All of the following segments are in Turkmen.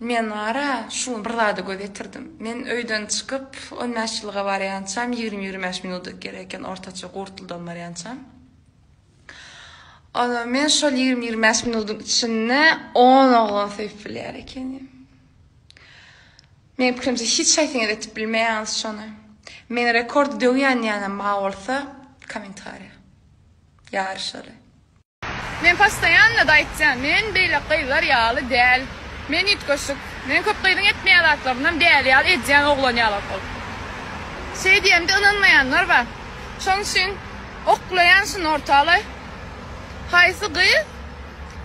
Men ara şunu bir zada gözetirdim. Men öyden çıkıp 15 yılga barýançam 20-25 minut gereken ortaça gurtuldan barýançam. Ana men şol 20-25 minutun içinde 10 oglan sevip bilýär ekenim. Men pikirimçe hiç şaýtyň edip bilmeýäňiz şonu. Men rekord döwýän ýa-da ma bolsa kommentariýa ýaryşary. Men pastaýanla da aýtjam, men beýle gyýlar ýaly däl. Men itgoşuk, men köp gyýdyň etmeýän zatlaryndan bäri ýaly edýän oglan ýaly bol. Şey diýemde inanmaýanlar bar. Şoň üçin oklaýansyn ortaly. Haýsy gyý?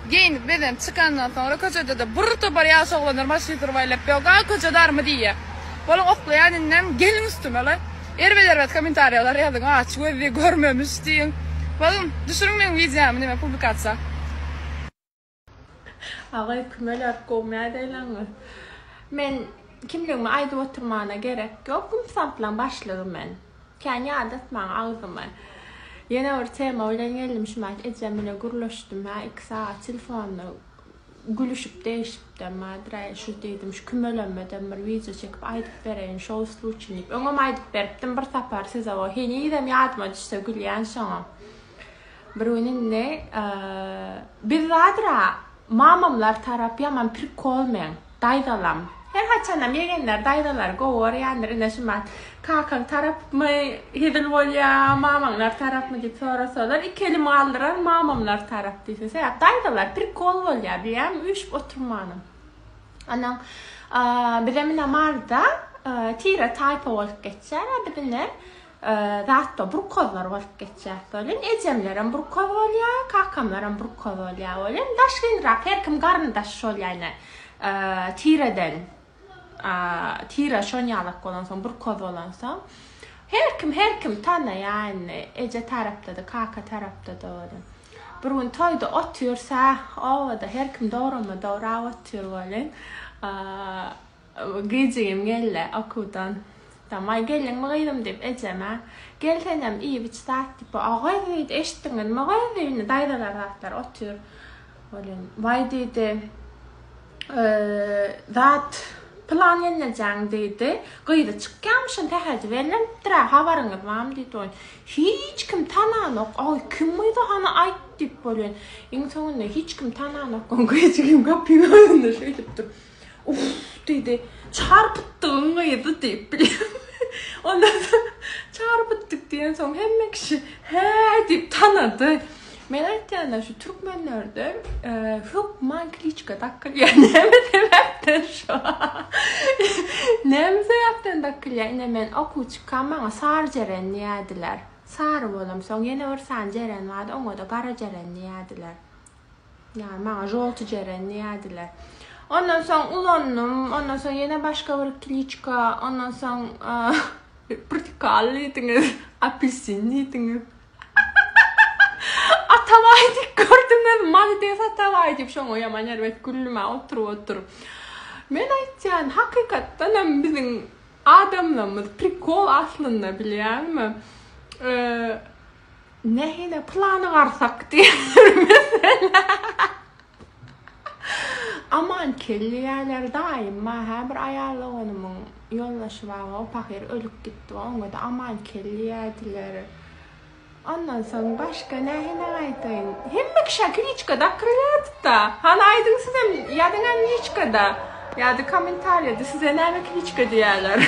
Geýinip beden çykandan soňra köçede de bir tobar ýaş oglanlar maşynyr baýlap ýoga köçedarmy diýe. Bolan oklaýan inden gelin üstüme. Erbeder kommentariýalar ýazyň, "Aç gözle görmemiş" diýin. Balım, düşürün men videomu nime publikatsa. Agay kümeler goýmaýa diýlenler. Men kimligimi aýdyp oturmana gerek ýok. Bu samplan başlygy men. Kän ýadatmaň agzymy. Ýene bir tema bilen geldim şumat ejemine gurlaşdym. 2 saat telefonu gülüşüp değişipden madra şu dedim şu kümelenmeden bir video çekip aýdyp bereýin şol sluçyny. Öňe aýdyp beripdim bir tapar size o heni edem ýadyma düşse gülýän şoňa. Birinin ne? Bir zadra mamamlar tarap yaman prikol men daydalam. Her haçanam yegenler daydalar gowar ýandyr neşmat. Kakan tarap mı hedil bolýa, mamamlar tarap mı diýip sorasalar, ikili aldyrar mamamlar tarap diýse, daydalar prikol bolýa, bilýärmi? Üç oturmanım. Anan bilemin amarda tira type bolup geçer, bizler zatda burkozlar bolup geçer. Bolýan ejemlerim burkoz bolýar, kakamlarim burkoz bolýar. Bolýan daşgynrak her kim garndaş bolýar. Tiraden tira şonýalyk bolan soň burkoz bolan soň her kim tanaýan eje tarapda da kaka tarapda da bolýan. Birün toýda otyrsa, awada her kim dograma dogra otyr bolýan. Gejegim gelle akudan tamay gelin mygydım dip ejeme. Gelsenem iyi bir saat tipi agay diýdi eşitdiňiz mi? Agay diýdi daýdalar zatlar otyr bolýan. Vay diýdi zat plan ýenejäň diýdi. Gyýdy çykýamşyn tähädi berilip dira habaryňyz barmy diýdi. Hiç kim tananok. Ay kim mydy hana aýt diýip bolýan. Iň soňunda hiç kim tananok. Gyýjygim gapyny önünde şeýdip dur. Uf diýdi. Çarpytdygyň gyýdy diýip bilýär. Ondan çarpytdyk diýen soň hemme kişi he diýip tanady. Men aýtýanda şu türkmenlerde çok mankliçka dakylýar. Näme sebäpden şu? Näme sebäpden dakylýar? Ine men okuçykam maňa sar jeren diýdiler. Sar bolam soň ýene bir san jeren bardy, oňa da gara jeren diýdiler. Ýani maňa jolty jeren diýdiler. Ondan soň ulanym, ondan soň ýene başga bir kliçka, ondan soň portakal diýdiňiz, apelsin diýdiňiz. Atavaydık gördüm ben maddes atavaydık şoňa ýaman ýerbet güllüme oturup. Men aýtjan hakykatdan biziň adamlarymyz prikol aslynda bilýärmi? Nähine plany garsak diýer mesela. Aman kelýärler daima her bir aýaly onumyň ýoldaşy bar, o pahyr ölüp gitdi, oňa da aman kelýärdiler. Ondan soň başga nähine aýtaýyn? Hemme kişi kliçka da kırýardy da. Hana aýdyň sizem ýadyňa kliçka da. Ýa-da kommentariýada size näme kliçka diýerler.